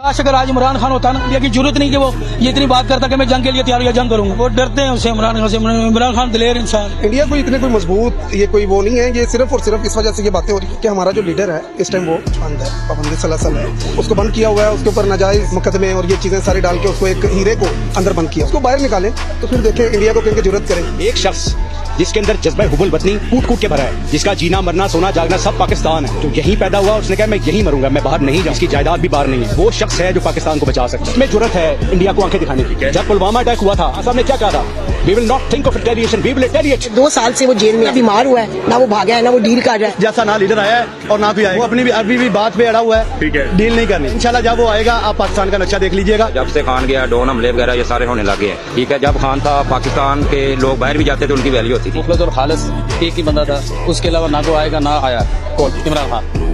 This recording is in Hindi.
काश अगर आज इमरान खान होता ना, इंडिया की जरूरत नहीं कि वो ये इतनी बात करता कि मैं जंग के लिए तैयार या जंग करूंगा। वो डरते हैं उससे, इमरान खान से। इमरान खान दिलेर इंसान। इंडिया को इतने कोई मजबूत ये कोई वो नहीं है, ये सिर्फ और सिर्फ इस वजह से ये बातें हो रही है कि हमारा जो लीडर है इस टाइम वो बंद है, पाबंदी सलासल है, उसको बंद किया हुआ है, उसके ऊपर नाजायज मुकदमे और ये चीजें सारी डाल के उसको एक हीरे को अंदर बंद किया, उसको बाहर निकालें तो फिर देखें इंडिया को कहीं जरूरत करें। एक शख्स जिसके अंदर जज्बा हुबुल वतनी कूट कूट के भरा है, जिसका जीना मरना सोना जागना सब पाकिस्तान है, जो यहीं पैदा हुआ, उसने कहा मैं यहीं मरूंगा, मैं बाहर नहीं जाऊँ, उसकी जायदाद भी बाहर नहीं है, वो शख्स है जो पाकिस्तान को बचा सकता है। इसमें जरूरत है इंडिया को आंखें दिखाने की। जब पुलवामा अटैक हुआ था, साहब ने क्या कहा था? We will not think of retaliation, we will retaliate। 2 साल से वो जेल में बीमार हुआ है, ना वो भागा है, ना वो डील कर रहा है। जैसा ना लीडर आया है और ना भी आएगा, वो अपनी भी अभी भी बात पे अड़ा हुआ है, ठीक है, डील नहीं करनी। इंशाल्लाह जब वो आएगा आप पाकिस्तान का नक्शा देख लीजिएगा। जब से खान गया, ड्रोन हमले वगैरह ये सारे होने लगे हैं, ठीक है। जब खान था, पाकिस्तान के लोग बाहर भी जाते थे, उनकी वैल्यू होती थी। मुखलस और खालिस एक ही बंदा था, उसके अलावा ना को आएगा ना आया। कौन? इमरान खान।